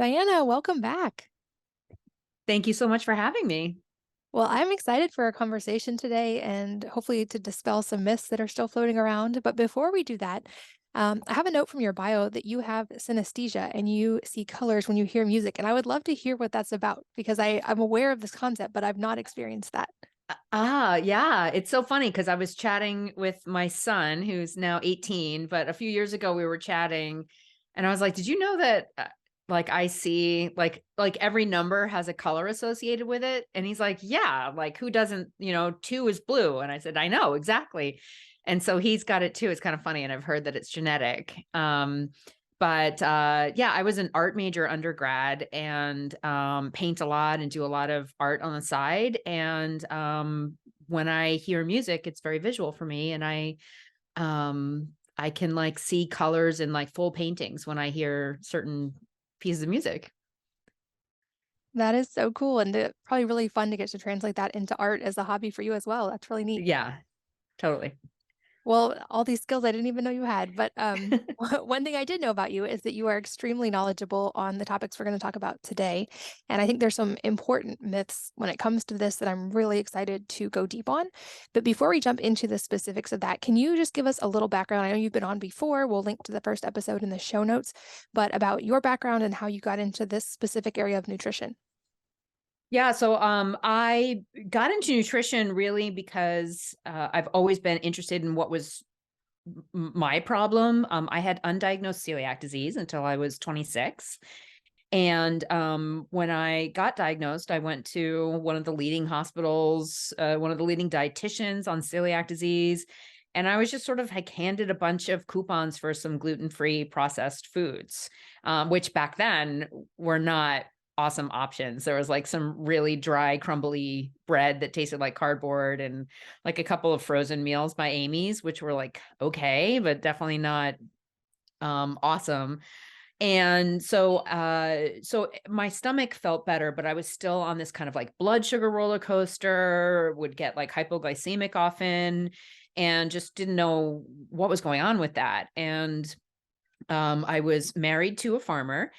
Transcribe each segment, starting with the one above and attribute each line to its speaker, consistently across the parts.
Speaker 1: Diana, welcome back.
Speaker 2: Thank you so much for having me.
Speaker 1: Well, I'm excited for our conversation today and hopefully to dispel some myths that are still floating around. But before we do that, I have a note from your bio that you have synesthesia and you see colors when you hear music. And I would love to hear what that's about because I'm aware of this concept, but I've not experienced that.
Speaker 2: Yeah. It's so funny because I was chatting with my son, who's now 18, but a few years ago we were chatting and I was like, did you know that like I see like every number has a color associated with it? And he's like, yeah, like who doesn't, 2 is blue. And I said, I know exactly. And so he's got it too. It's kind of funny. And I've heard that it's genetic. But yeah, I was an art major undergrad and paint a lot and do a lot of art on the side. And when I hear music, it's very visual for me. And I can like see colors in like full paintings when I hear certain pieces of music.
Speaker 1: That is so cool and probably really fun to get to translate that into art as a hobby for you as well. That's really neat.
Speaker 2: Yeah, totally.
Speaker 1: Well, all these skills I didn't even know you had. But one thing I did know about you is that you are extremely knowledgeable on the topics we're going to talk about today. And I think there's some important myths when it comes to this that I'm really excited to go deep on. But before we jump into the specifics of that, can you just give us a little background? I know you've been on before. We'll link to the first episode in the show notes, but about your background and how you got into this specific area of nutrition.
Speaker 2: Yeah, so I got into nutrition really because I've always been interested in what was my problem. I had undiagnosed celiac disease until I was 26. And when I got diagnosed, I went to one of the leading hospitals, one of the leading dietitians on celiac disease. And I was just sort of like handed a bunch of coupons for some gluten-free processed foods, which back then were not awesome options. There was like some really dry, crumbly bread that tasted like cardboard and like a couple of frozen meals by Amy's, which were like okay, but definitely not awesome. And so my stomach felt better, but I was still on this kind of like blood sugar roller coaster, would get like hypoglycemic often, and just didn't know what was going on with that. And I was married to a farmer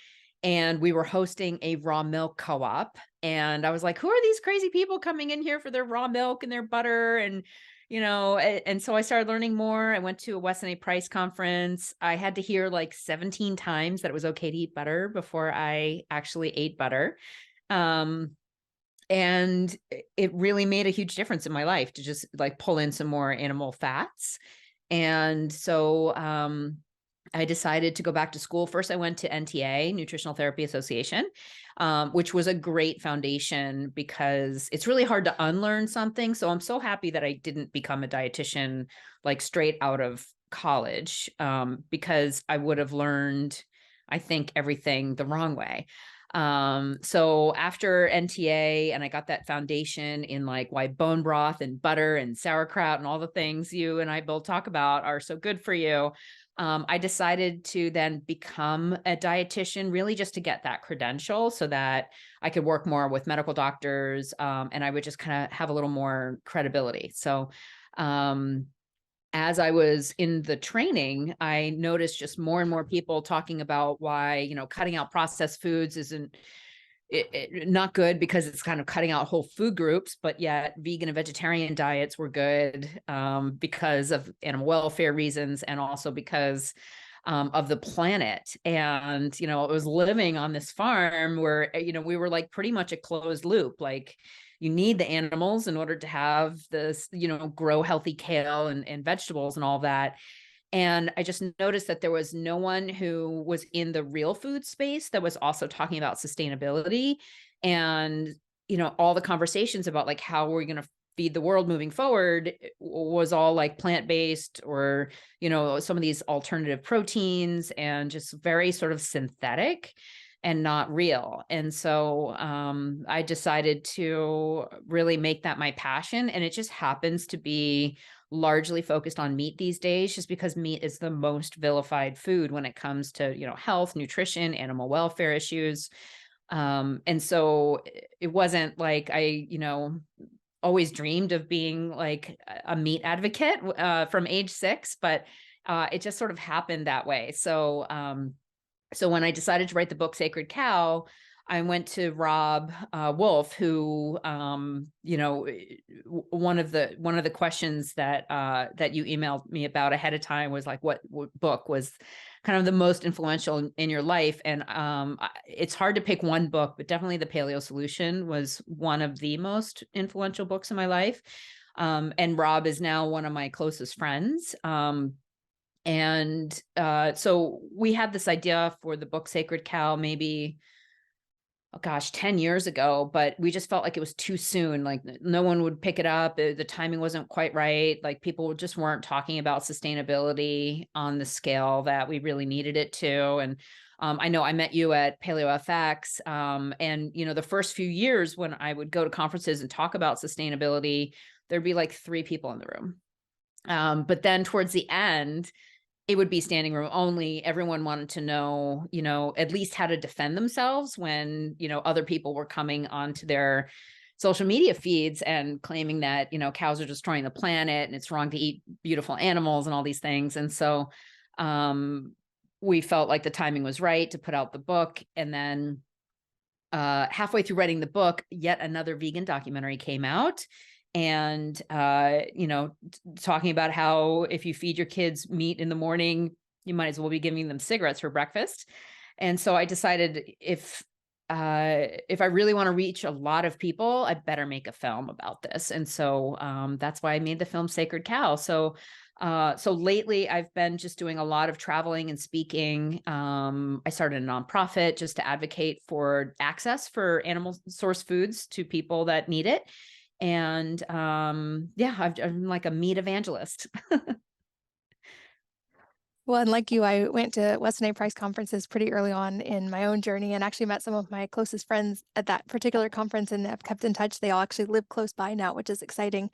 Speaker 2: and we were hosting a raw milk co-op. And I was like, who are these crazy people coming in here for their raw milk and their butter? And so I started learning more. I went to a Weston A. Price conference. I had to hear like 17 times that it was okay to eat butter before I actually ate butter. Um, and it really made a huge difference in my life to just like pull in some more animal fats. And so I decided to go back to school. First, I went to NTA, Nutritional Therapy Association, which was a great foundation because it's really hard to unlearn something. So I'm so happy that I didn't become a dietitian like straight out of college, because I would have learned, I think, everything the wrong way. So after NTA and I got that foundation in like why bone broth and butter and sauerkraut and all the things you and I both talk about are so good for you. I decided to then become a dietitian really just to get that credential so that I could work more with medical doctors, and I would just kind of have a little more credibility. So as I was in the training, I noticed just more and more people talking about why, cutting out processed foods isn't not good because it's kind of cutting out whole food groups, but yet vegan and vegetarian diets were good, because of animal welfare reasons and also because of the planet. And, I was living on this farm where, we were like pretty much a closed loop. Like you need the animals in order to have this, grow healthy kale and vegetables and all that. And I just noticed that there was no one who was in the real food space that was also talking about sustainability. And, all the conversations about like how we're going to feed the world moving forward was all like plant-based or, some of these alternative proteins and just very sort of synthetic and not real. And so I decided to really make that my passion. And it just happens to be largely focused on meat these days, just because meat is the most vilified food when it comes to, health, nutrition, animal welfare issues. And so it wasn't like I, always dreamed of being like a meat advocate from age 6, but it just sort of happened that way. So So when I decided to write the book Sacred Cow, I went to Rob Wolf, who, one of the questions that you emailed me about ahead of time was like, what book was kind of the most influential in your life? And it's hard to pick one book, but definitely The Paleo Solution was one of the most influential books in my life. And Rob is now one of my closest friends. So we had this idea for the book Sacred Cow maybe, oh gosh, 10 years ago, but we just felt like it was too soon. Like no one would pick it up. The timing wasn't quite right. Like people just weren't talking about sustainability on the scale that we really needed it to. And I know I met you at Paleo FX. And the first few years when I would go to conferences and talk about sustainability, there'd be like 3 people in the room. But then towards the end, it would be standing room only. Everyone wanted to know, at least how to defend themselves when, other people were coming onto their social media feeds and claiming that, cows are destroying the planet and it's wrong to eat beautiful animals and all these things. And so we felt like the timing was right to put out the book. And then halfway through writing the book, yet another vegan documentary came out. And, talking about how if you feed your kids meat in the morning, you might as well be giving them cigarettes for breakfast. And so I decided if I really want to reach a lot of people, I better make a film about this. And so that's why I made the film Sacred Cow. So lately I've been just doing a lot of traveling and speaking. I started a nonprofit just to advocate for access for animal source foods to people that need it. And I'm like a meat evangelist.
Speaker 1: Well, and like you, I went to Weston A. Price conferences pretty early on in my own journey and actually met some of my closest friends at that particular conference and have kept in touch. They all actually live close by now, which is exciting.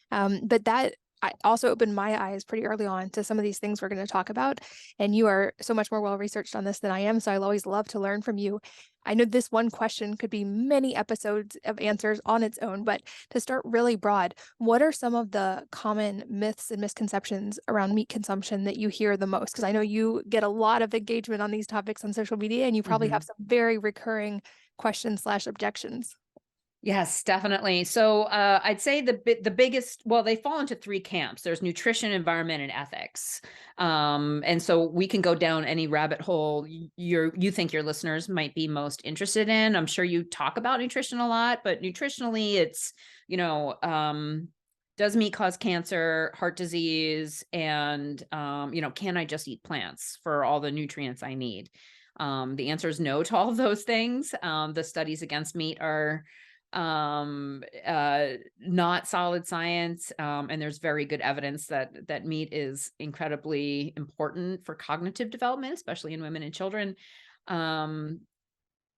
Speaker 1: But that also opened my eyes pretty early on to some of these things we're going to talk about. And you are so much more well-researched on this than I am, so I'll always love to learn from you. I know this one question could be many episodes of answers on its own, but to start really broad, what are some of the common myths and misconceptions around meat consumption that you hear the most? Because I know you get a lot of engagement on these topics on social media, and you probably have
Speaker 2: Mhm.
Speaker 1: some very recurring questions/objections.
Speaker 2: Yes, definitely. So I'd say the biggest, well, they fall into 3 camps. There's nutrition, environment, and ethics. And so we can go down any rabbit hole you think your listeners might be most interested in. I'm sure you talk about nutrition a lot, but nutritionally, it's does meat cause cancer, heart disease, and can I just eat plants for all the nutrients I need? The answer is no to all of those things. The studies against meat are not solid science, and there's very good evidence that meat is incredibly important for cognitive development, especially in women and children. um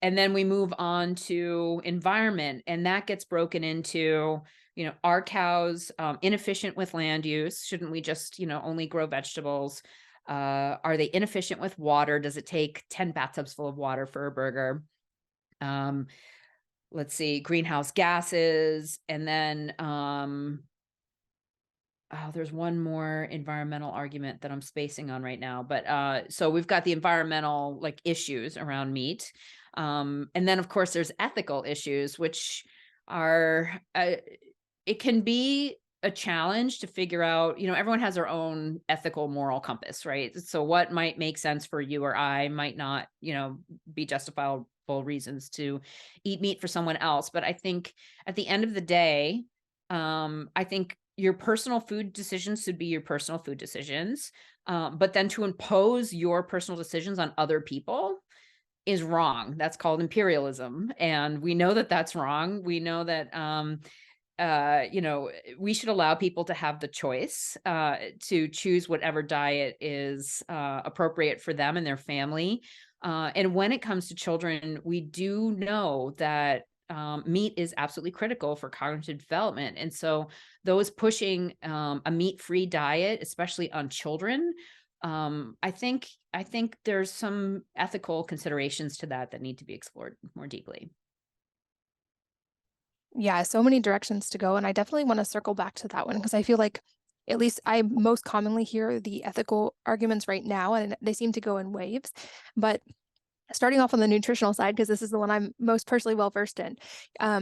Speaker 2: and then we move on to environment, and that gets broken into, are cows inefficient with land use? Shouldn't we just only grow vegetables? Are they inefficient with water? Does it take 10 bathtubs full of water for a burger? um let's see, greenhouse gases, and then there's one more environmental argument that I'm spacing on right now, but so we've got the environmental like issues around meat. And then of course there's ethical issues, which are it can be a challenge to figure out, everyone has their own ethical moral compass, right? So what might make sense for you or I might not, be justifiable reasons to eat meat for someone else. But I think at the end of the day, I think your personal food decisions should be your personal food decisions. But then to impose your personal decisions on other people is wrong. That's called imperialism. And we know that that's wrong. We know that, we should allow people to have the choice to choose whatever diet is appropriate for them and their family. And when it comes to children, we do know that meat is absolutely critical for cognitive development. And so those pushing a meat-free diet, especially on children, I think there's some ethical considerations to that need to be explored more deeply.
Speaker 1: Yeah, so many directions to go, and I definitely want to circle back to that one because I feel like at least I most commonly hear the ethical arguments right now, and they seem to go in waves. But Starting off on the nutritional side, because this is the one I'm most personally well versed in.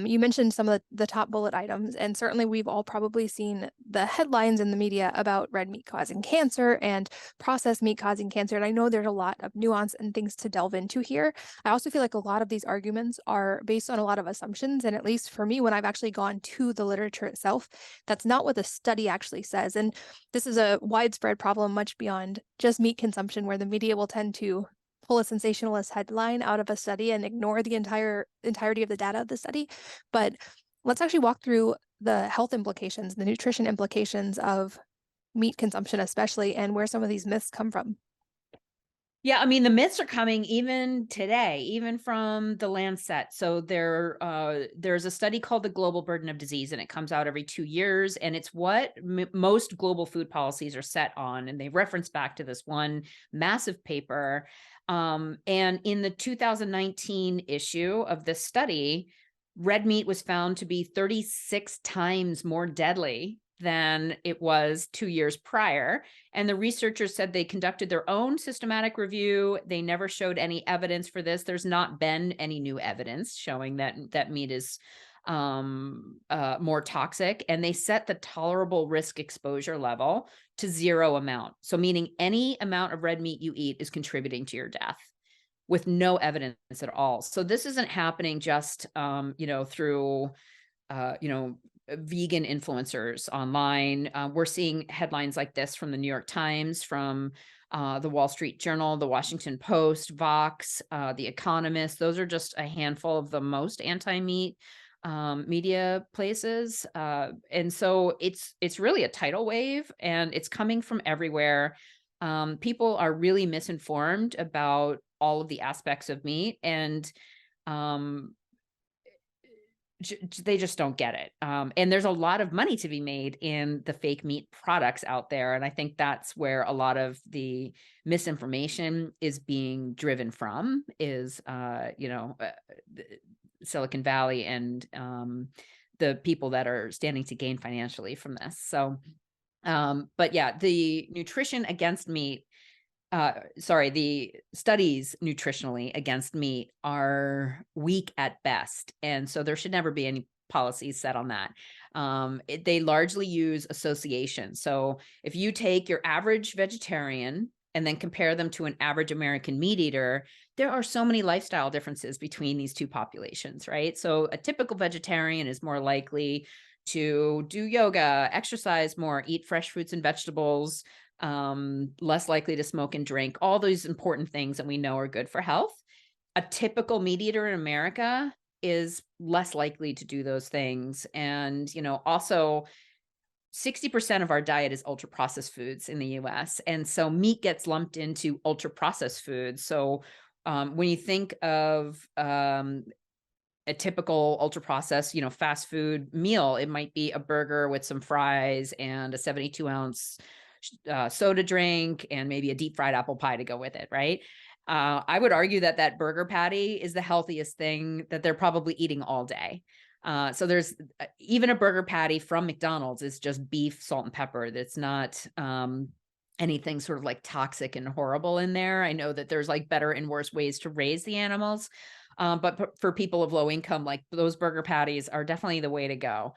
Speaker 1: You mentioned some of the top bullet items, and certainly we've all probably seen the headlines in the media about red meat causing cancer and processed meat causing cancer. And I know there's a lot of nuance and things to delve into here. I also feel like a lot of these arguments are based on a lot of assumptions. And at least for me, when I've actually gone to the literature itself, that's not what the study actually says. And this is a widespread problem, much beyond just meat consumption, where the media will tend to pull a sensationalist headline out of a study and ignore the entirety of the data of the study. But let's actually walk through the health implications, the nutrition implications of meat consumption, especially, and where some of these myths come from.
Speaker 2: Yeah, I mean, the myths are coming even today, even from the Lancet. So there's a study called the Global Burden of Disease, and it comes out every 2 years, and it's what most global food policies are set on. And they reference back to this one massive paper. And in the 2019 issue of this study, red meat was found to be 36 times more deadly than it was 2 years prior. And the researchers said they conducted their own systematic review. They never showed any evidence for this. There's not been any new evidence showing that meat is more toxic. And they set the tolerable risk exposure level to 0 amount. So meaning any amount of red meat you eat is contributing to your death with no evidence at all. So this isn't happening just, through, vegan influencers online. We're seeing headlines like this from the New York Times, from the Wall Street Journal, the Washington Post, Vox, the Economist. Those are just a handful of the most anti-meat media places. And so it's really a tidal wave, and it's coming from everywhere. People are really misinformed about all of the aspects of meat, and um, they just don't get it. And there's a lot of money to be made in the fake meat products out there. And I think that's where a lot of the misinformation is being driven from, is, Silicon Valley and the people that are standing to gain financially from this. So, but yeah, the nutrition against meat, the studies nutritionally against meat are weak at best. And so there should never be any policies set on that. They largely use association. So if you take your average vegetarian and then compare them to an average American meat eater, there are so many lifestyle differences between these two populations, right? So a typical vegetarian is more likely to do yoga, exercise more, eat fresh fruits and vegetables, less likely to smoke and drink, all those important things that we know are good for health. A typical meat eater in America is less likely to do those things. And, also 60% of our diet is ultra processed foods in the US. And so meat gets lumped into ultra processed foods. So when you think of a typical ultra processed, fast food meal, it might be a burger with some fries and a 72-ounce soda drink and maybe a deep fried apple pie to go with it, right? I would argue that burger patty is the healthiest thing that they're probably eating all day. So there's even a burger patty from McDonald's is just beef, salt, and pepper. That's not anything sort of like toxic and horrible in there. I know that there's like better and worse ways to raise the animals. But for people of low income, like those burger patties are definitely the way to go.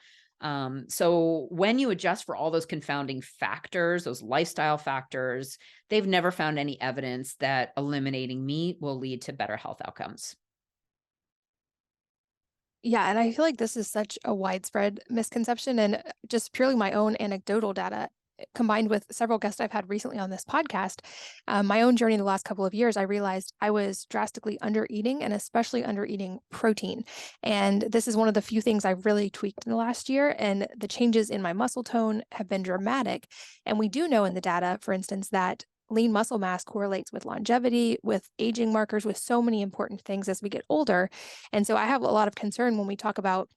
Speaker 2: So when you adjust for all those confounding factors, those lifestyle factors, they've never found any evidence that eliminating meat will lead to better health outcomes.
Speaker 1: Yeah, and I feel like this is such a widespread misconception, and just purely my own anecdotal data combined with several guests I've had recently on this podcast, my own journey in the last couple of years, I realized I was drastically under eating, and especially under eating protein. And this is one of the few things I've really tweaked in the last year. And the changes in my muscle tone have been dramatic. And we do know in the data, for instance, that lean muscle mass correlates with longevity, with aging markers, with so many important things as we get older. And so I have a lot of concern when we talk about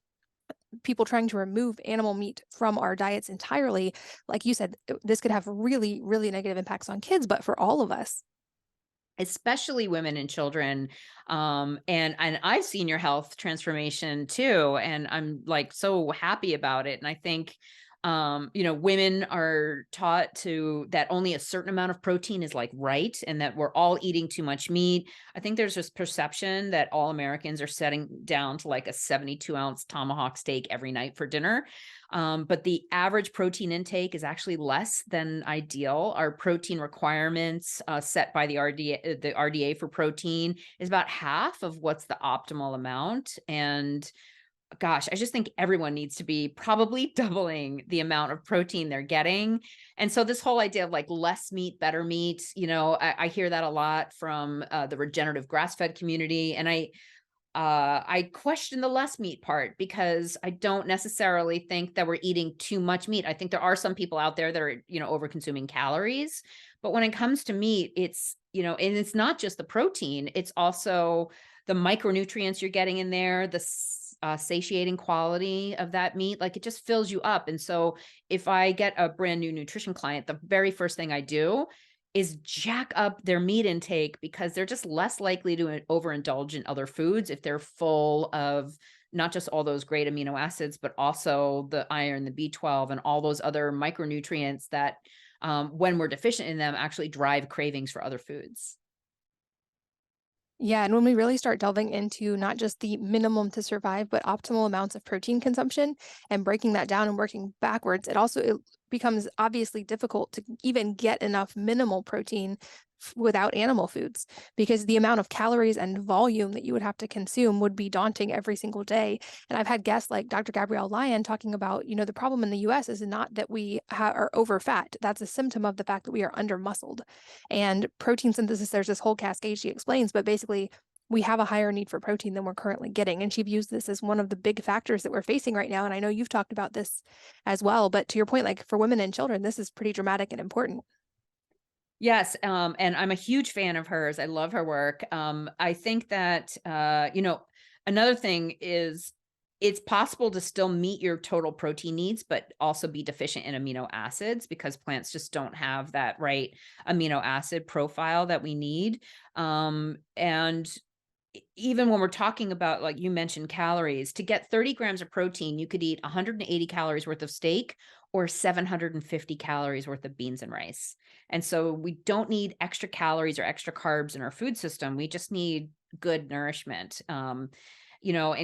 Speaker 1: people trying to remove animal meat from our diets entirely. Like you said, this could have really, really negative impacts on kids, but for all of us.
Speaker 2: Especially women and children. And I've seen your health transformation too, and I'm like so happy about it. And I think Women are taught that only a certain amount of protein is like right, and that we're all eating too much meat. I think there's this perception that all Americans are setting down to like a 72-ounce tomahawk steak every night for dinner. But the average protein intake is actually less than ideal. Our protein requirements set by the RDA for protein is about half of what's the optimal amount. And gosh, I just think everyone needs to be probably doubling the amount of protein they're getting. And so this whole idea of like less meat, better meat, I hear that a lot from the regenerative grass-fed community. And I question the less meat part because I don't necessarily think that we're eating too much meat. I think there are some people out there that are, over consuming calories. But when it comes to meat, and it's not just the protein, it's also the micronutrients you're getting in there, the satiating quality of that meat. Like it just fills you up. And so if I get a brand new nutrition client, the very first thing I do is jack up their meat intake because they're just less likely to overindulge in other foods if they're full of not just all those great amino acids, but also the iron, the B12, and all those other micronutrients that, when we're deficient in them, actually drive cravings for other foods.
Speaker 1: Yeah, and when we really start delving into not just the minimum to survive, but optimal amounts of protein consumption and breaking that down and working backwards, it becomes obviously difficult to even get enough minimal protein without animal foods because the amount of calories and volume that you would have to consume would be daunting every single day. And I've had guests like Dr. Gabrielle Lyon talking about, the problem in the US is not that we are over fat. That's a symptom of the fact that we are under muscled. And protein synthesis, there's this whole cascade she explains, but basically, we have a higher need for protein than we're currently getting. And she views this as one of the big factors that we're facing right now. And I know you've talked about this as well. But to your point, like for women and children, this is pretty dramatic and important.
Speaker 2: Yes, and I'm a huge fan of hers. I love her work. I think that another thing is it's possible to still meet your total protein needs, but also be deficient in amino acids because plants just don't have that right amino acid profile that we need. And even when we're talking about, like you mentioned, calories, to get 30 grams of protein, you could eat 180 calories worth of steak or 750 calories worth of beans and rice. And so we don't need extra calories or extra carbs in our food system. We just need good nourishment. And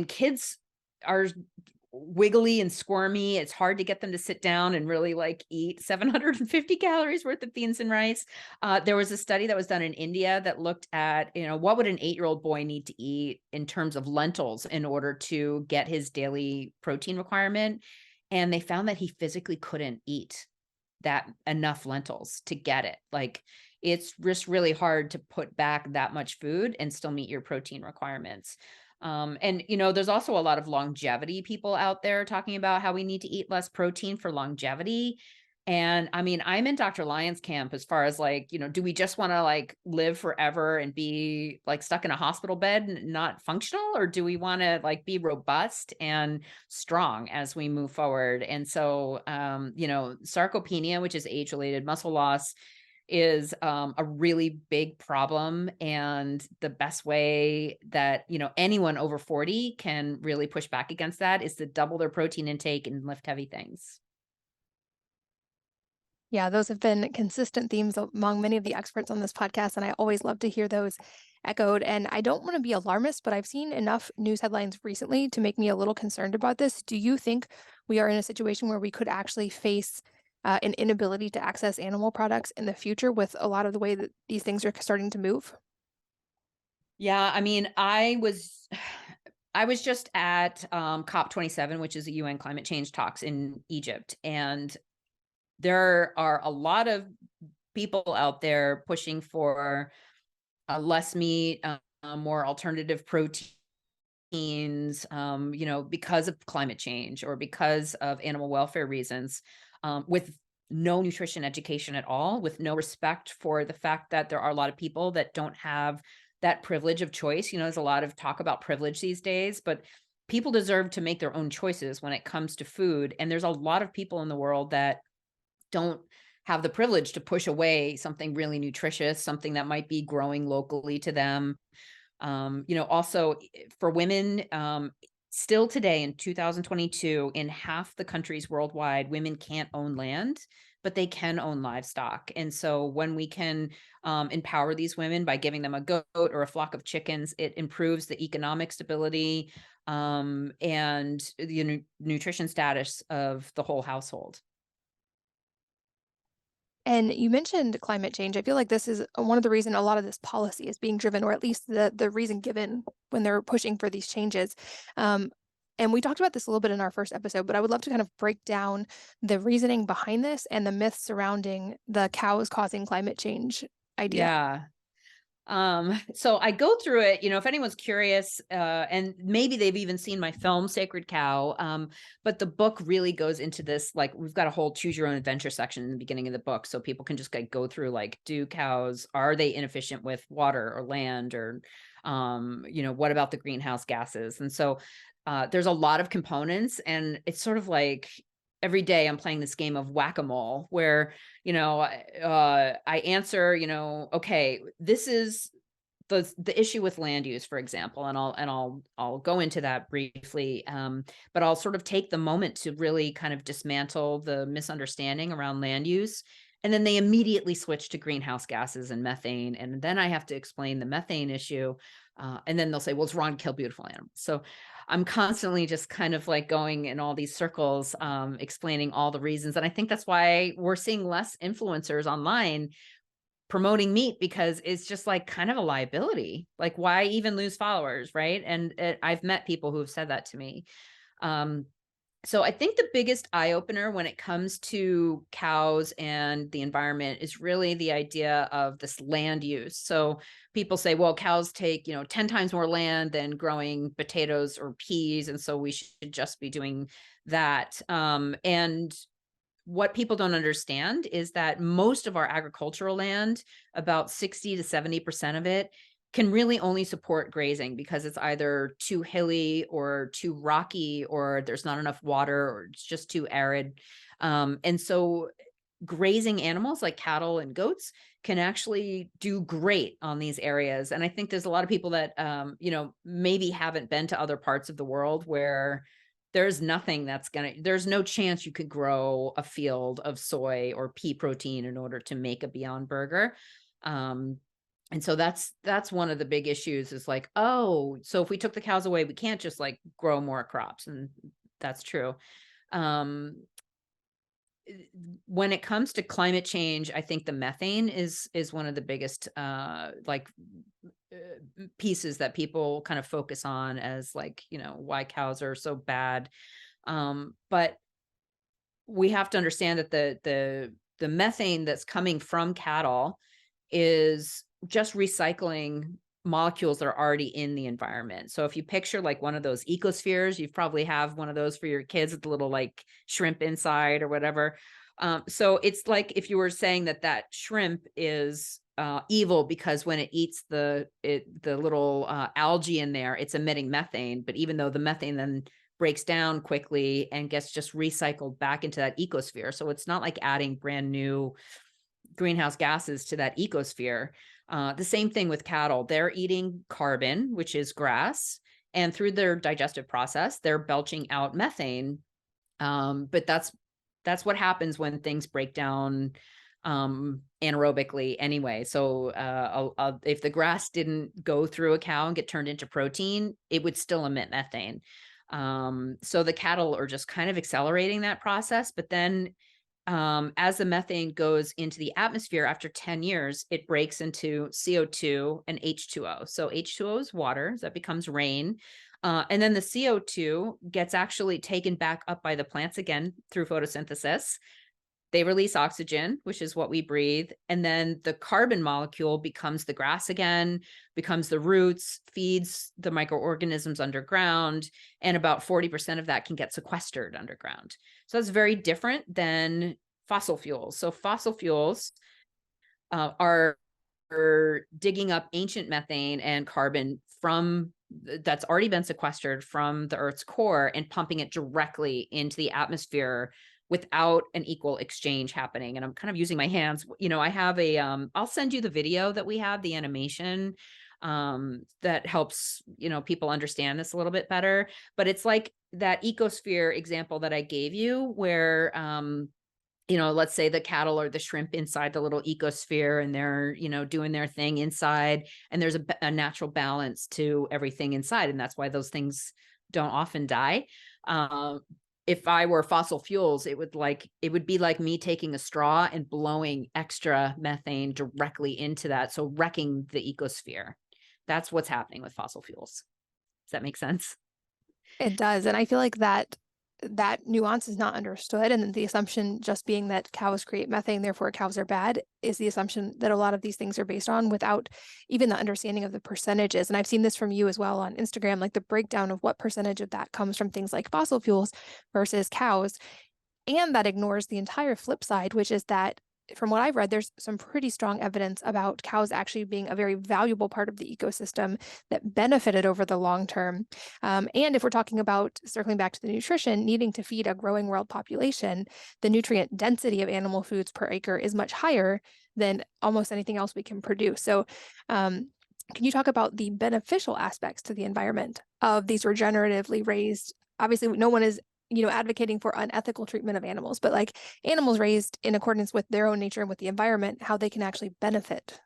Speaker 2: kids are wiggly and squirmy. It's hard to get them to sit down and really like eat 750 calories worth of beans and rice. There was a study that was done in India that looked at, what would an 8-year-old boy need to eat in terms of lentils in order to get his daily protein requirement. And they found that he physically couldn't eat that enough lentils to get it. Like it's just really hard to put back that much food and still meet your protein requirements. And there's also a lot of longevity people out there talking about how we need to eat less protein for longevity. And I mean, I'm in Dr. Lyon's camp as far as like, do we just want to like live forever and be like stuck in a hospital bed and not functional? Or do we want to like be robust and strong as we move forward? And so, sarcopenia, which is age-related muscle loss, is a really big problem. And the best way that, anyone over 40 can really push back against that is to double their protein intake and lift heavy things.
Speaker 1: Yeah, those have been consistent themes among many of the experts on this podcast, and I always love to hear those echoed. And I don't want to be alarmist, but I've seen enough news headlines recently to make me a little concerned about this. Do you think we are in a situation where we could actually face an inability to access animal products in the future with a lot of the way that these things are starting to move?
Speaker 2: Yeah, I mean, I was just at COP27, which is the UN climate change talks in Egypt, and there are a lot of people out there pushing for less meat, more alternative proteins, because of climate change or because of animal welfare reasons, with no nutrition education at all, with no respect for the fact that there are a lot of people that don't have that privilege of choice. There's a lot of talk about privilege these days, but people deserve to make their own choices when it comes to food. And there's a lot of people in the world that don't have the privilege to push away something really nutritious, something that might be growing locally to them. Also for women, Still today in 2022, in half the countries worldwide, women can't own land, but they can own livestock. And so when we can empower these women by giving them a goat or a flock of chickens, it improves the economic stability and the nutrition status of the whole household.
Speaker 1: And you mentioned climate change. I feel like this is one of the reason a lot of this policy is being driven, or at least the reason given when they're pushing for these changes. Um, and we talked about this a little bit in our first episode, but I would love to kind of break down the reasoning behind this and the myths surrounding the cows causing climate change idea.
Speaker 2: Yeah. So I go through it, if anyone's curious, and maybe they've even seen my film Sacred Cow. But the book really goes into this, like we've got a whole choose your own adventure section in the beginning of the book. So people can just go through, like, do cows, are they inefficient with water or land, or, what about the greenhouse gases? And so, there's a lot of components, and it's sort of like every day I'm playing this game of whack-a-mole where, I answer, okay, this is the issue with land use, for example, and I'll go into that briefly, but I'll sort of take the moment to really kind of dismantle the misunderstanding around land use, and then they immediately switch to greenhouse gases and methane, and then I have to explain the methane issue, and then they'll say, "Well, it's wrong to kill beautiful animals." So I'm constantly just kind of like going in all these circles, explaining all the reasons, and I think that's why we're seeing less influencers online promoting meat, because it's just like kind of a liability. Like, why even lose followers, right? And I've met people who have said that to me. Um, so I think the biggest eye opener when it comes to cows and the environment is really the idea of this land use. So people say, well, cows take, 10 times more land than growing potatoes or peas. And so we should just be doing that. And what people don't understand is that most of our agricultural land, about 60 to 70% of it, can really only support grazing because it's either too hilly or too rocky, or there's not enough water, or it's just too arid. And so grazing animals like cattle and goats can actually do great on these areas. And I think there's a lot of people that, maybe haven't been to other parts of the world where there's no chance you could grow a field of soy or pea protein in order to make a Beyond Burger. Um, and so that's one of the big issues, is like, oh, so if we took the cows away, we can't just like grow more crops. And that's true. Um, when it comes to climate change, I think the methane is one of the biggest pieces that people kind of focus on as, like, why cows are so bad. But we have to understand that the methane that's coming from cattle is just recycling molecules that are already in the environment. So if you picture like one of those ecospheres, you probably have one of those for your kids with the little like shrimp inside or whatever. So it's like if you were saying that shrimp is evil because when it eats the little algae in there, it's emitting methane. But even though the methane then breaks down quickly and gets just recycled back into that ecosphere, so it's not like adding brand new greenhouse gases to that ecosphere. The same thing with cattle. They're eating carbon, which is grass, and through their digestive process, they're belching out methane. But that's what happens when things break down anaerobically anyway. So if the grass didn't go through a cow and get turned into protein, it would still emit methane. So the cattle are just kind of accelerating that process. But then as the methane goes into the atmosphere after 10 years, it breaks into CO2 and H2O. So H2O is water, so that becomes rain. And then the CO2 gets actually taken back up by the plants again through photosynthesis. They release oxygen, which is what we breathe. And then the carbon molecule becomes the grass again, becomes the roots, feeds the microorganisms underground, and about 40% of that can get sequestered underground. So that's very different than fossil fuels. So fossil fuels are digging up ancient methane and carbon from that's already been sequestered from the Earth's core and pumping it directly into the atmosphere without an equal exchange happening. And I'm kind of using my hands. I have I'll send you the video that we have, the animation. that helps, people understand this a little bit better. But it's like that ecosphere example that I gave you where, let's say the cattle or the shrimp inside the little ecosphere and they're, doing their thing inside, and there's a natural balance to everything inside. And that's why those things don't often die. Um, if I were fossil fuels, it would be like me taking a straw and blowing extra methane directly into that. So wrecking the ecosphere. That's what's happening with fossil fuels. Does that make sense?
Speaker 1: It does. And I feel like that nuance is not understood. And the assumption just being that cows create methane, therefore cows are bad, is the assumption that a lot of these things are based on without even the understanding of the percentages. And I've seen this from you as well on Instagram, like the breakdown of what percentage of that comes from things like fossil fuels versus cows. And that ignores the entire flip side, which is that from what I've read, there's some pretty strong evidence about cows actually being a very valuable part of the ecosystem that benefited over the long term. And if we're talking about circling back to the nutrition, needing to feed a growing world population, the nutrient density of animal foods per acre is much higher than almost anything else we can produce. So, can you talk about the beneficial aspects to the environment of these regeneratively raised? Obviously, no one is advocating for unethical treatment of animals, but like animals raised in accordance with their own nature and with the environment, how they can actually benefit.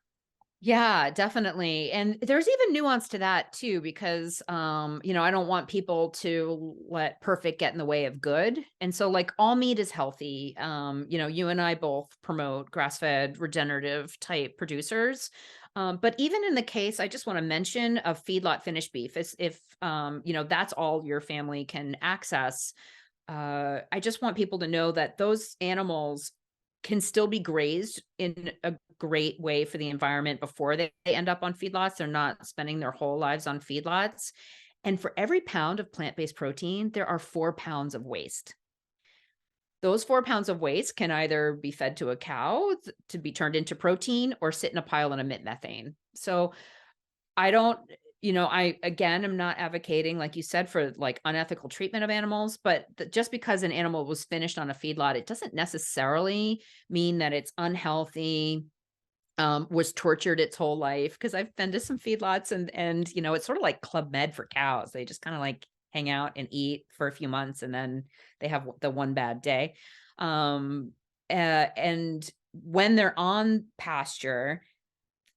Speaker 2: Yeah, definitely. And there's even nuance to that too, because I don't want people to let perfect get in the way of good. And so like all meat is healthy. You and I both promote grass-fed regenerative type producers. But even in the case, I just want to mention of feedlot finished beef, if that's all your family can access. I just want people to know that those animals can still be grazed in a great way for the environment before they end up on feedlots. They're not spending their whole lives on feedlots. And for every pound of plant-based protein, there are 4 pounds of waste. Those 4 pounds of waste can either be fed to a cow to be turned into protein or sit in a pile and emit methane. So I don't, I again am not advocating, like you said, for like unethical treatment of animals, but just because an animal was finished on a feedlot, it doesn't necessarily mean that it's unhealthy, was tortured its whole life. Because I've been to some feedlots and it's sort of like Club Med for cows. They just kind of like hang out and eat for a few months and then they have the one bad day. And when they're on pasture,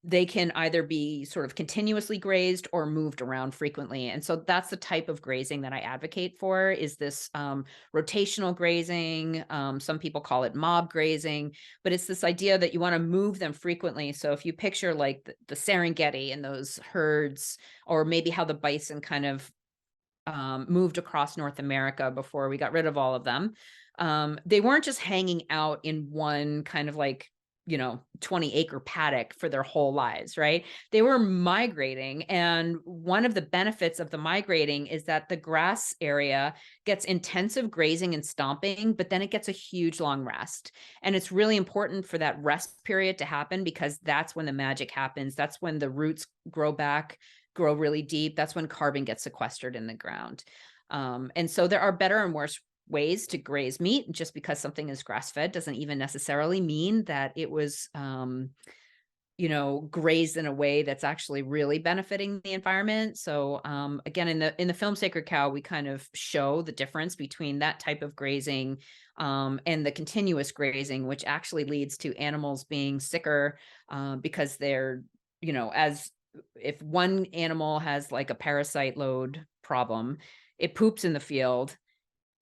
Speaker 2: they can either be sort of continuously grazed or moved around frequently. And so that's the type of grazing that I advocate for, is this rotational grazing. Some people call it mob grazing, but it's this idea that you want to move them frequently. So if you picture like the Serengeti and those herds, or maybe how the bison kind of moved across North America before we got rid of all of them. They weren't just hanging out in one kind of like, 20-acre paddock for their whole lives, right? They were migrating. And one of the benefits of the migrating is that the grass area gets intensive grazing and stomping, but then it gets a huge long rest. And it's really important for that rest period to happen, because that's when the magic happens. That's when the roots grow back, grow really deep. That's when carbon gets sequestered in the ground. And so there are better and worse ways to graze meat. Just because something is grass fed doesn't even necessarily mean that it was, grazed in a way that's actually really benefiting the environment. So again, in the film Sacred Cow, we kind of show the difference between that type of grazing and the continuous grazing, which actually leads to animals being sicker because they're, as if one animal has like a parasite load problem, it poops in the field.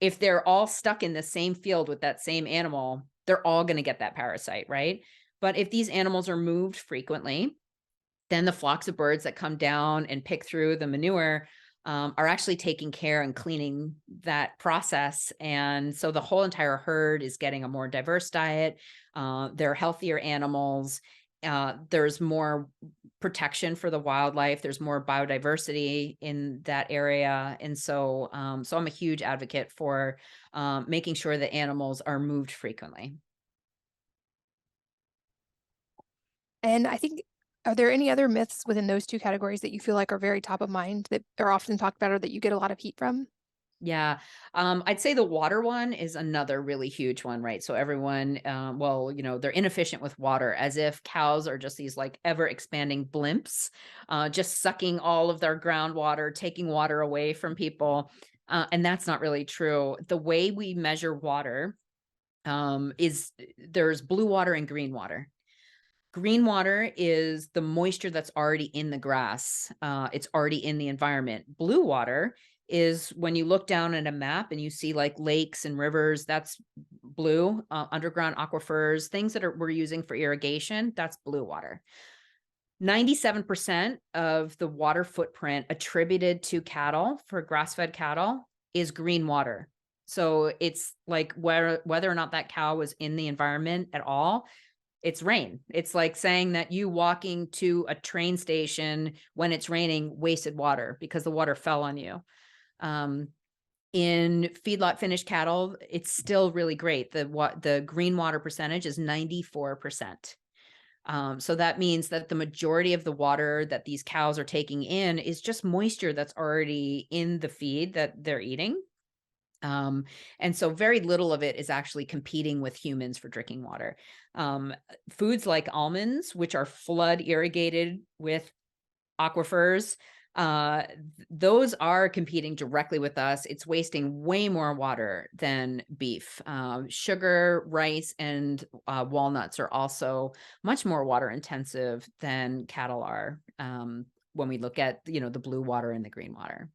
Speaker 2: If they're all stuck in the same field with that same animal, they're all going to get that parasite, right? But if these animals are moved frequently, then the flocks of birds that come down and pick through the manure are actually taking care and cleaning that process. And so the whole entire herd is getting a more diverse diet. They're healthier animals. There's more protection for the wildlife. There's more biodiversity in that area. And so, so I'm a huge advocate for making sure that animals are moved frequently.
Speaker 1: And I think, are there any other myths within those two categories that you feel like are very top of mind that are often talked about or that you get a lot of heat from?
Speaker 2: Yeah. I'd say the water one is another really huge one, right? So everyone, well, they're inefficient with water, as if cows are just these like ever expanding blimps, just sucking all of their groundwater, taking water away from people. And that's not really true. The way we measure water is there's blue water and green water. Green water is the moisture that's already in the grass. It's already in the environment. Blue water is when you look down at a map and you see like lakes and rivers, that's blue, underground aquifers, things that we're using for irrigation, that's blue water. 97% of the water footprint attributed to cattle for grass-fed cattle is green water. So it's like whether or not that cow was in the environment at all, it's rain. It's like saying that you walking to a train station when it's raining wasted water because the water fell on you. Um, in feedlot finished cattle, it's still really great. The green water percentage is 94%. So that means that the majority of the water that these cows are taking in is just moisture that's already in the feed that they're eating. And so very little of it is actually competing with humans for drinking water. Um, Foods like almonds, which are flood irrigated with aquifers, those are competing directly with us. It's wasting way more water than beef. Sugar, rice, and walnuts are also much more water intensive than cattle are. When we look at the blue water and the green water.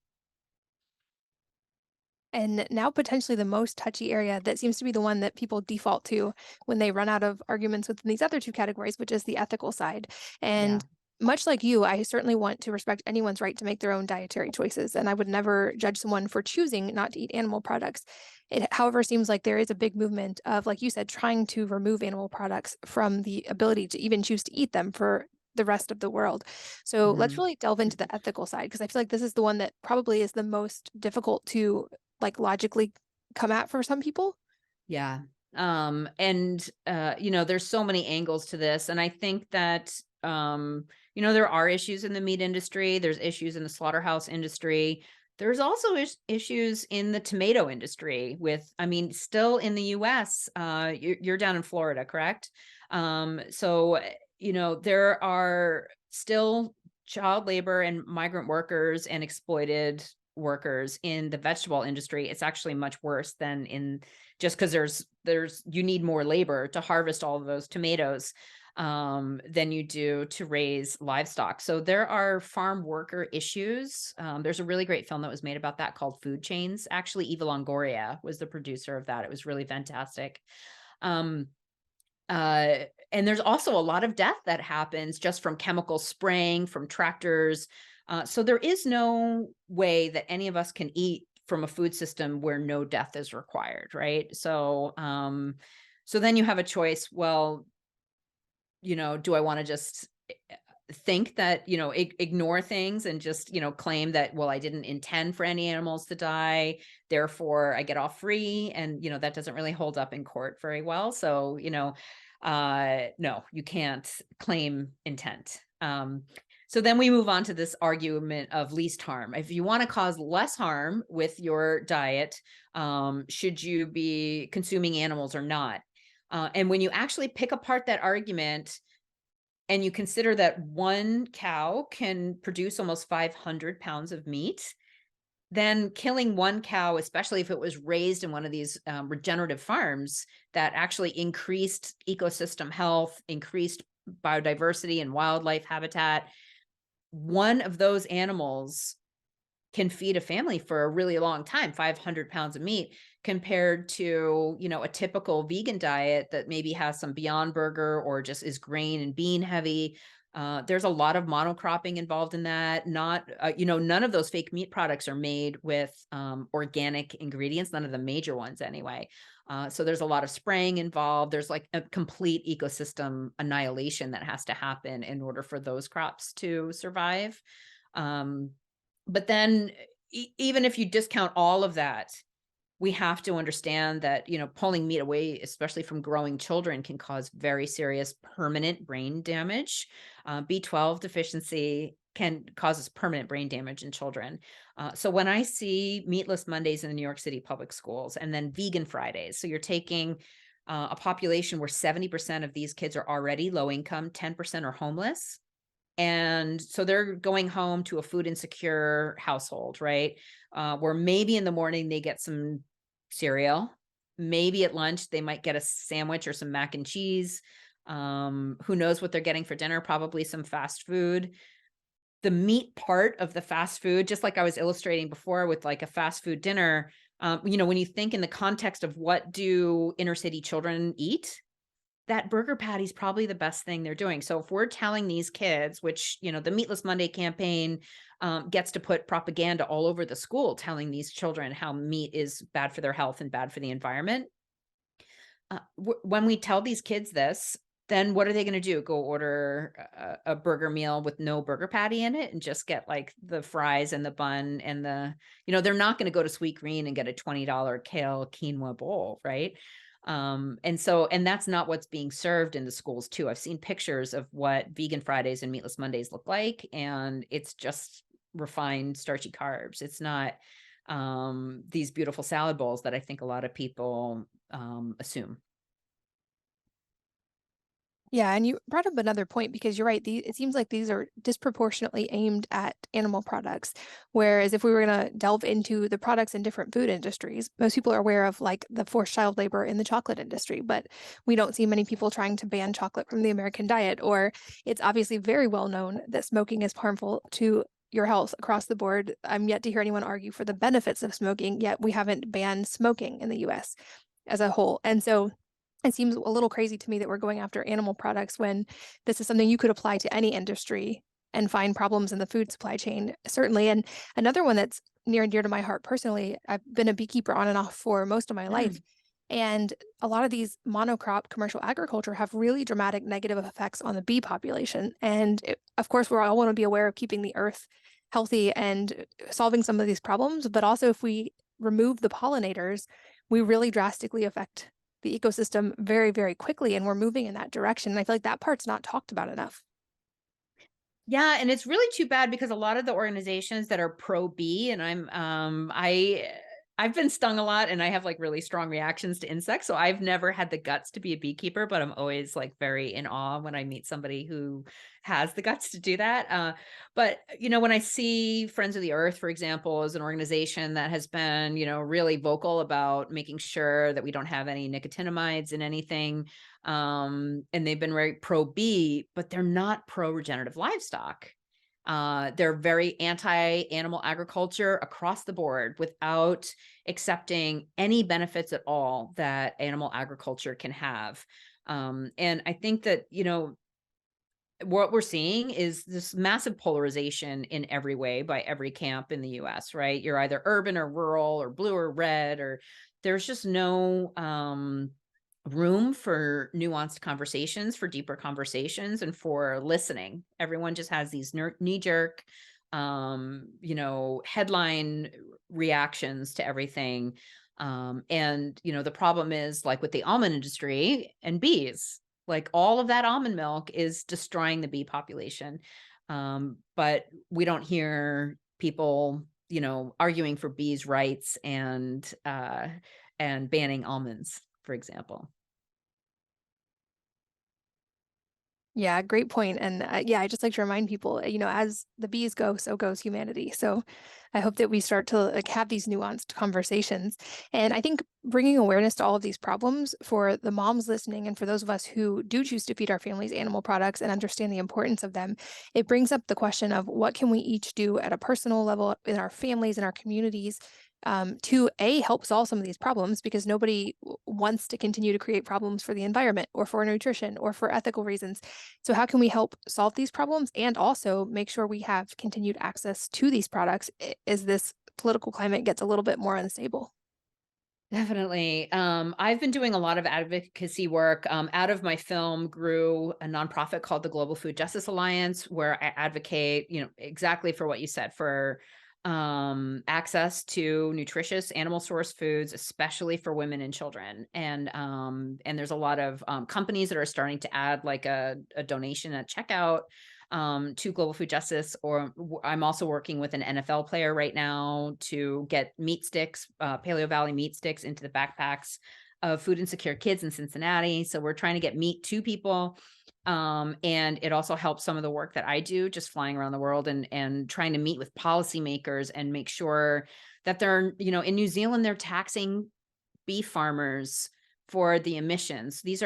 Speaker 1: And now potentially the most touchy area that seems to be the one that people default to when they run out of arguments within these other two categories, which is the ethical side.
Speaker 2: Yeah.
Speaker 1: And much like you, I certainly want to respect anyone's right to make their own dietary choices, and I would never judge someone for choosing not to eat animal products. It, however, seems like there is a big movement of, like you said, trying to remove animal products from the ability to even choose to eat them for the rest of the world. So let's
Speaker 2: Mhm.
Speaker 1: really delve into the ethical side, because I feel like this is the one that probably is the most difficult to like logically come at for some people.
Speaker 2: Yeah. And there's so many angles to this. And I think that there are issues in the meat industry, there's issues in the slaughterhouse industry. There's also issues in the tomato industry with, I mean, still in the US, you're down in Florida, correct? There are still child labor and migrant workers and exploited workers in the vegetable industry. It's actually much worse than in just because there's you need more labor to harvest all of those tomatoes than you do to raise livestock. So there are farm worker issues. There's a really great film that was made about that called Food Chains. Actually, Eva Longoria was the producer of that. It was really fantastic. Um, and there's also a lot of death that happens just from chemical spraying, from tractors. So there is no way that any of us can eat from a food system where no death is required, right? So then you have a choice. Well, do I want to just think that, ignore things and just, claim that, well, I didn't intend for any animals to die, therefore I get off free. And, that doesn't really hold up in court very well. So, no, you can't claim intent. So then we move on to this argument of least harm. If you want to cause less harm with your diet, should you be consuming animals or not? And when you actually pick apart that argument, and you consider that one cow can produce almost 500 pounds of meat, then killing one cow, especially if it was raised in one of these regenerative farms that actually increased ecosystem health, increased biodiversity and wildlife habitat, one of those animals can feed a family for a really long time, 500 pounds of meat, compared to, a typical vegan diet that maybe has some Beyond Burger or just is grain and bean heavy. There's a lot of monocropping involved in that. Not, none of those fake meat products are made with organic ingredients, none of the major ones anyway. So there's a lot of spraying involved. There's like a complete ecosystem annihilation that has to happen in order for those crops to survive. Um, but then even if you discount all of that, we have to understand that, pulling meat away, especially from growing children, can cause very serious permanent brain damage. B12 deficiency can causes permanent brain damage in children. So when I see meatless Mondays in the New York City public schools and then vegan Fridays, so you're taking a population where 70% of these kids are already low income, 10% are homeless. And so they're going home to a food insecure household, right? Where maybe in the morning they get some cereal. Maybe at lunch they might get a sandwich or some mac and cheese. Who knows what they're getting for dinner? Probably some fast food. The meat part of the fast food, just like I was illustrating before with like a fast food dinner, when you think in the context of what do inner city children eat, that burger patty is probably the best thing they're doing. So if we're telling these kids, which, the Meatless Monday campaign gets to put propaganda all over the school, telling these children how meat is bad for their health and bad for the environment. When we tell these kids this, then what are they going to do? Go order a burger meal with no burger patty in it and just get like the fries and the bun and they're not going to go to Sweet Green and get a $20 kale quinoa bowl, right? And that's not what's being served in the schools too. I've seen pictures of what vegan Fridays and meatless Mondays look like, and it's just refined starchy carbs. It's not these beautiful salad bowls that I think a lot of people assume.
Speaker 1: Yeah, and you brought up another point because you're right. It seems like these are disproportionately aimed at animal products. Whereas if we were going to delve into the products in different food industries, most people are aware of like the forced child labor in the chocolate industry, but we don't see many people trying to ban chocolate from the American diet. Or it's obviously very well known that smoking is harmful to your health across the board. I'm yet to hear anyone argue for the benefits of smoking, yet we haven't banned smoking in the US as a whole. And so it seems a little crazy to me that we're going after animal products when this is something you could apply to any industry and find problems in the food supply chain, certainly. And another one that's near and dear to my heart personally, I've been a beekeeper on and off for most of my life.
Speaker 2: Mm.
Speaker 1: And a lot of these monocrop commercial agriculture have really dramatic negative effects on the bee population. And of course, we all want to be aware of keeping the earth healthy and solving some of these problems. But also, if we remove the pollinators, we really drastically affect the ecosystem very, very quickly, and we're moving in that direction. And I feel like that part's not talked about enough.
Speaker 2: Yeah, and it's really too bad because a lot of the organizations that are pro bee, and I've been stung a lot and I have like really strong reactions to insects. So I've never had the guts to be a beekeeper, but I'm always like very in awe when I meet somebody who has the guts to do that. But when I see Friends of the Earth, for example, as an organization that has been, really vocal about making sure that we don't have any nicotinamides in anything, and they've been very pro bee, but they're not pro regenerative livestock. They're very anti-animal agriculture across the board without accepting any benefits at all that animal agriculture can have. And I think that, what we're seeing is this massive polarization in every way by every camp in the US, right? You're either urban or rural or blue or red, or there's just no room for nuanced conversations, for deeper conversations, and for listening. Everyone just has these knee jerk, headline reactions to everything. And the problem is like with the almond industry and bees, like all of that almond milk is destroying the bee population. But we don't hear people, arguing for bees' rights and banning almonds, for example.
Speaker 1: Yeah, great point. And yeah, I just like to remind people, as the bees go, so goes humanity. So I hope that we start to like have these nuanced conversations. And I think bringing awareness to all of these problems for the moms listening and for those of us who do choose to feed our families animal products and understand the importance of them, it brings up the question of what can we each do at a personal level in our families and our communities to help solve some of these problems, because nobody wants to continue to create problems for the environment or for nutrition or for ethical reasons. So how can we help solve these problems and also make sure we have continued access to these products as this political climate gets a little bit more unstable?
Speaker 2: Definitely. I've been doing a lot of advocacy work. Out of my film grew a nonprofit called the Global Food Justice Alliance, where I advocate, exactly for what you said, for access to nutritious animal source foods, especially for women and children. And there's a lot of companies that are starting to add like a donation at checkout to global food justice. Or I'm also working with an NFL player right now to get meat sticks, Paleo Valley meat sticks into the backpacks of food insecure kids in Cincinnati. So we're trying to get meat to people. And it also helps some of the work that I do, just flying around the world and trying to meet with policymakers and make sure that they're, in New Zealand, they're taxing beef farmers for the emissions. There's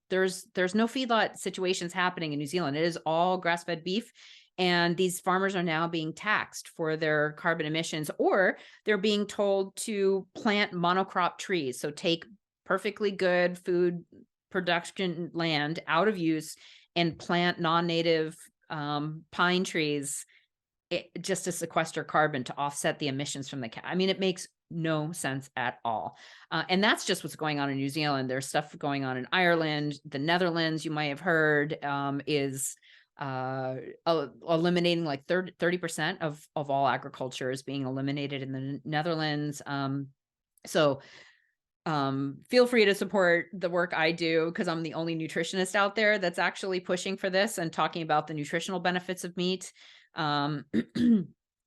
Speaker 2: no feedlot situations happening in New Zealand. It is all grass-fed beef. And these farmers are now being taxed for their carbon emissions, or they're being told to plant monocrop trees. So take perfectly good food production land out of use and plant non-native pine trees, just to sequester carbon to offset the emissions from the cow. I mean, it makes no sense at all. And that's just what's going on in New Zealand. There's stuff going on in Ireland. The Netherlands, you might have heard, is eliminating like 30% of all agriculture is being eliminated in the Netherlands. So feel free to support the work I do, because I'm the only nutritionist out there that's actually pushing for this and talking about the nutritional benefits of meat. Um,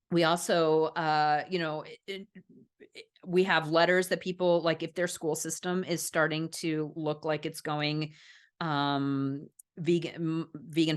Speaker 2: we also, we have letters that people, like if their school system is starting to look like it's going vegan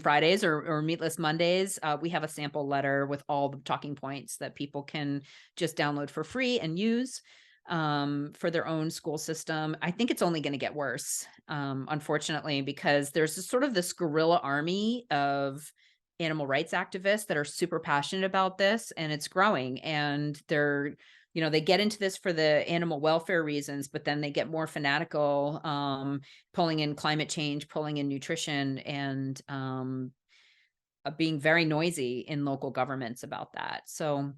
Speaker 2: Fridays or meatless Mondays, we have a sample letter with all the talking points that people can just download for free and use for their own school system. I think it's only going to get worse, unfortunately, because there's this guerrilla army of animal rights activists that are super passionate about this, and it's growing. And they get into this for the animal welfare reasons, but then they get more fanatical, pulling in climate change, pulling in nutrition, and being very noisy in local governments about that. So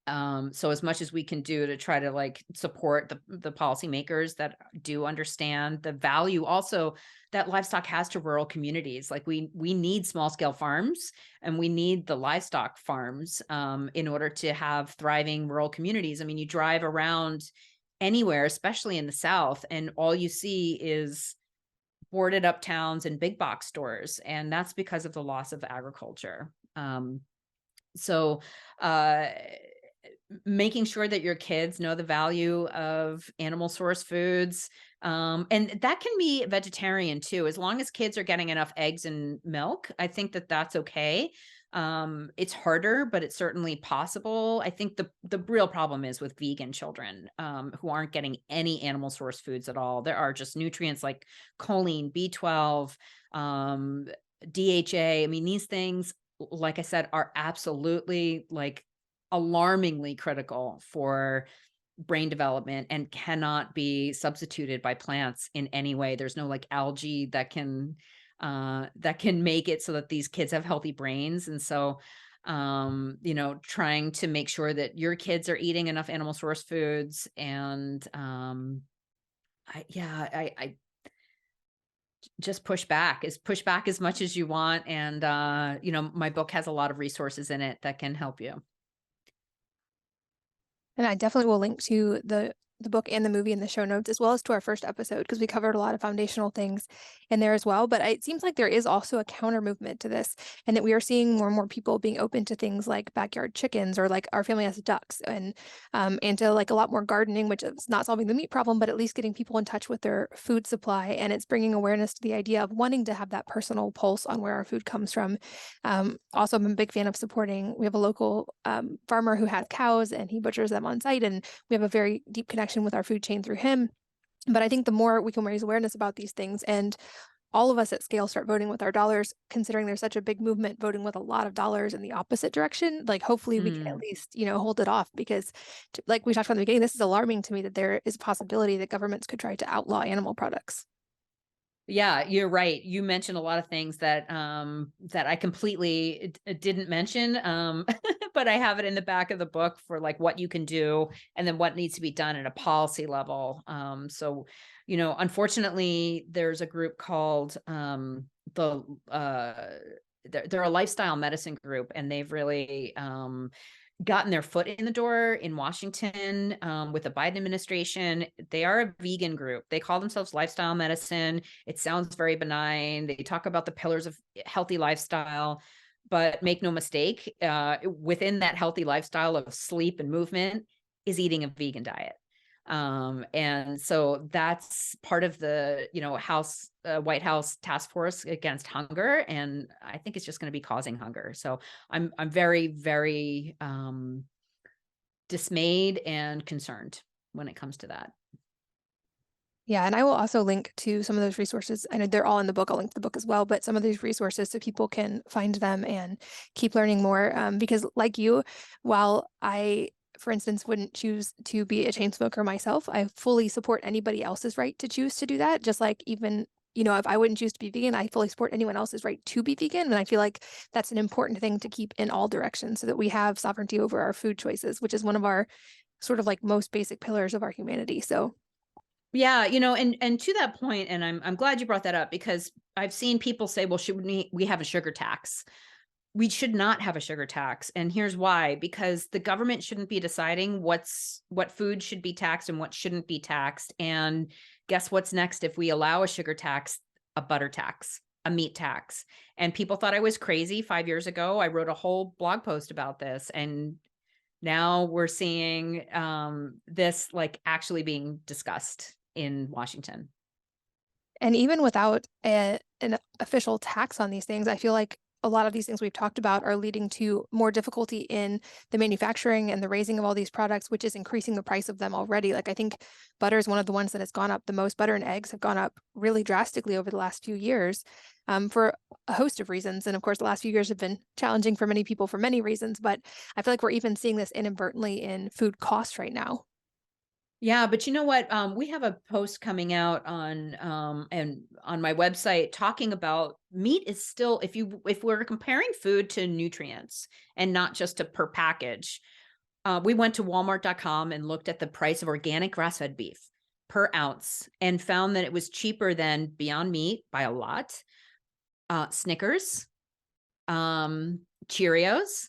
Speaker 2: as much as we can do to try to like support the policymakers that do understand the value also that livestock has to rural communities. Like we need small scale farms, and we need the livestock farms in order to have thriving rural communities. I mean, you drive around anywhere, especially in the South, and all you see is boarded up towns and big box stores. And that's because of the loss of agriculture. So making sure that your kids know the value of animal source foods. And that can be vegetarian too, as long as kids are getting enough eggs and milk. I think that that's okay. It's harder, but it's certainly possible. I think the real problem is with vegan children who aren't getting any animal source foods at all. There are just nutrients like choline, B12, DHA. I mean, these things, like I said, are absolutely like alarmingly critical for brain development and cannot be substituted by plants in any way. There's no like algae that can make it so that these kids have healthy brains. And so trying to make sure that your kids are eating enough animal source foods. And I just push back as much as you want. And my book has a lot of resources in it that can help you.
Speaker 1: And I definitely will link to the book and the movie in the show notes, as well as to our first episode, because we covered a lot of foundational things in there as well. But it seems like there is also a counter movement to this, and that we are seeing more and more people being open to things like backyard chickens, or like our family has ducks, and to like a lot more gardening, which is not solving the meat problem, but at least getting people in touch with their food supply. And it's bringing awareness to the idea of wanting to have that personal pulse on where our food comes from. Also, I'm a big fan of supporting. We have a local farmer who has cows, and he butchers them on site, and we have a very deep connection with our food chain through him. But I think the more we can raise awareness about these things, and all of us at scale start voting with our dollars, considering there's such a big movement voting with a lot of dollars in the opposite direction, like hopefully we can at least, hold it off. Because like we talked about in the beginning, this is alarming to me that there is a possibility that governments could try to outlaw animal products.
Speaker 2: Yeah, you're right. You mentioned a lot of things that that I completely didn't mention, but I have it in the back of the book for like what you can do and then what needs to be done at a policy level. So, unfortunately, there's a group called they're a lifestyle medicine group, and they've really gotten their foot in the door in Washington with the Biden administration. They are a vegan group. They call themselves lifestyle medicine. It sounds very benign. They talk about the pillars of healthy lifestyle, but make no mistake, within that healthy lifestyle of sleep and movement is eating a vegan diet. And so that's part of the, White House task force against hunger. And I think it's just going to be causing hunger. So I'm very, very dismayed and concerned when it comes to that.
Speaker 1: Yeah, and I will also link to some of those resources. I know they're all in the book. I'll link to the book as well, but some of these resources so people can find them and keep learning more. Because like you, while I, for instance, wouldn't choose to be a chain smoker myself, I fully support anybody else's right to choose to do that. Just like even, if I wouldn't choose to be vegan, I fully support anyone else's right to be vegan. And I feel like that's an important thing to keep in all directions so that we have sovereignty over our food choices, which is one of our sort of like most basic pillars of our humanity. So
Speaker 2: Yeah, and to that point, and I'm glad you brought that up, because I've seen people say, well, should we have a sugar tax? We should not have a sugar tax. And here's why: because the government shouldn't be deciding what food should be taxed and what shouldn't be taxed. And guess what's next if we allow a sugar tax? A butter tax, a meat tax. And people thought I was crazy 5 years ago. I wrote a whole blog post about this, and now we're seeing this like actually being discussed in Washington.
Speaker 1: And even without an official tax on these things, I feel like a lot of these things we've talked about are leading to more difficulty in the manufacturing and the raising of all these products, which is increasing the price of them already. Like I think butter is one of the ones that has gone up the most. Butter and eggs have gone up really drastically over the last few years for a host of reasons. And of course, the last few years have been challenging for many people for many reasons, but I feel like we're even seeing this inadvertently in food costs right now.
Speaker 2: Yeah, but you know what? We have a post coming out on and on my website talking about meat is still, if we're comparing food to nutrients and not just to per package. We went to Walmart.com and looked at the price of organic grass-fed beef per ounce and found that it was cheaper than Beyond Meat by a lot. Snickers, Cheerios,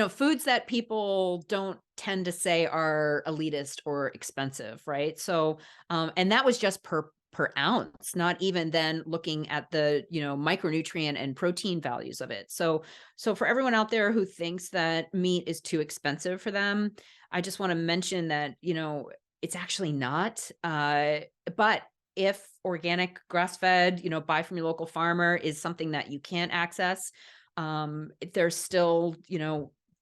Speaker 2: foods that people don't tend to say are elitist or expensive, right? So, and that was just per ounce, not even then looking at the, micronutrient and protein values of it. So for everyone out there who thinks that meat is too expensive for them, I just want to mention that, it's actually not. But if organic grass-fed, buy from your local farmer is something that you can't access, there's still,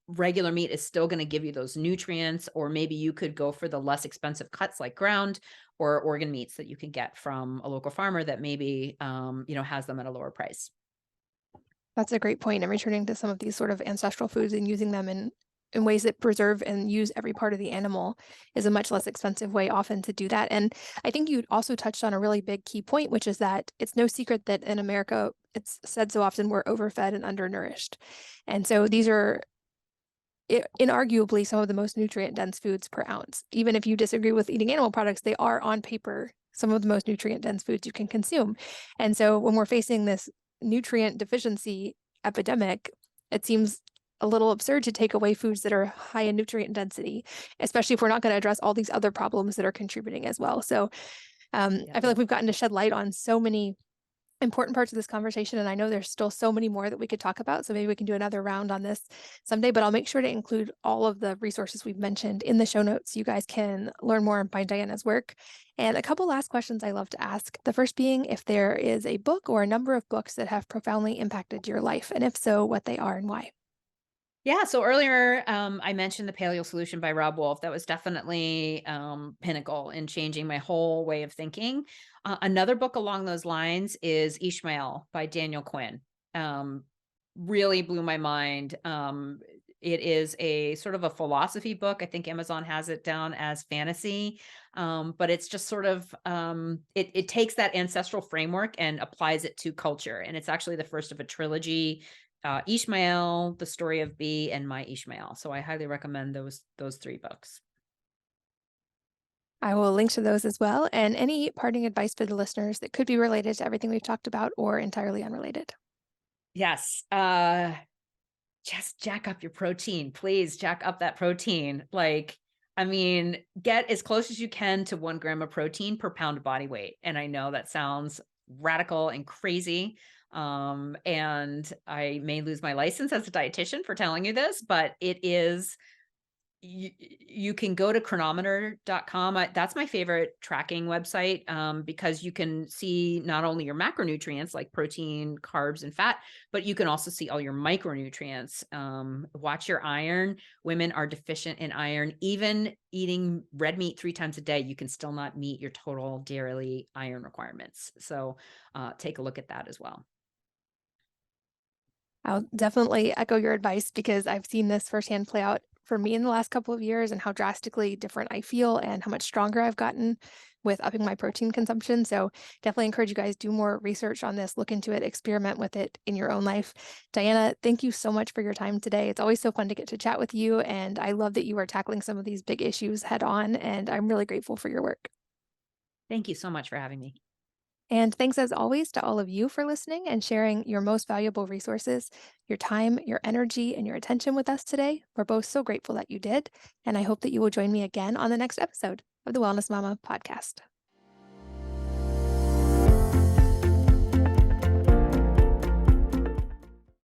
Speaker 2: regular meat is still going to give you those nutrients, or maybe you could go for the less expensive cuts like ground or organ meats that you can get from a local farmer that maybe, has them at a lower price.
Speaker 1: That's a great point. And returning to some of these sort of ancestral foods and using them in ways that preserve and use every part of the animal is a much less expensive way often to do that. And I think you also touched on a really big key point, which is that it's no secret that in America, it's said so often, we're overfed and undernourished. And so these are inarguably some of the most nutrient dense foods per ounce. Even if you disagree with eating animal products, they are on paper some of the most nutrient dense foods you can consume. And so when we're facing this nutrient deficiency epidemic, it seems a little absurd to take away foods that are high in nutrient density, especially if we're not going to address all these other problems that are contributing as well. So I feel like we've gotten to shed light on so many important parts of this conversation, and I know there's still so many more that we could talk about, so maybe we can do another round on this someday, but I'll make sure to include all of the resources we've mentioned in the show notes so you guys can learn more and find Diana's work. And a couple last questions I love to ask. The first being if there is a book or a number of books that have profoundly impacted your life, and if so, what they are and why.
Speaker 2: Yeah. So earlier, I mentioned The Paleo Solution by Rob Wolf. That was definitely pinnacle in changing my whole way of thinking. Another book along those lines is Ishmael by Daniel Quinn. Really blew my mind. It is a sort of a philosophy book. I think Amazon has it down as fantasy, but it's just sort of it takes that ancestral framework and applies it to culture. And it's actually the first of a trilogy. Ishmael, The Story of Bee, and My Ishmael. So I highly recommend those three books.
Speaker 1: I will link to those as well, and any parting advice for the listeners that could be related to everything we've talked about or entirely unrelated.
Speaker 2: Yes. just jack up your protein, please jack up that protein. Like, I mean, get as close as you can to 1 gram of protein per pound of body weight. And I know that sounds radical and crazy. And I may lose my license as a dietitian for telling you this, but it is you can go to chronometer.com. That's my favorite tracking website, because you can see not only your macronutrients like protein, carbs, and fat, but you can also see all your micronutrients. Watch your iron. Women are deficient in iron. Even eating red meat 3 times a day, you can still not meet your total daily iron requirements. So take a look at that as well.
Speaker 1: I'll definitely echo your advice because I've seen this firsthand play out for me in the last couple of years and how drastically different I feel and how much stronger I've gotten with upping my protein consumption. So definitely encourage you guys do more research on this, look into it, experiment with it in your own life. Diana, thank you so much for your time today. It's always so fun to get to chat with you, and I love that you are tackling some of these big issues head on, and I'm really grateful for your work.
Speaker 2: Thank you so much for having me.
Speaker 1: And thanks as always to all of you for listening and sharing your most valuable resources, your time, your energy, and your attention with us today. We're both so grateful that you did. And I hope that you will join me again on the next episode of the Wellness Mama podcast.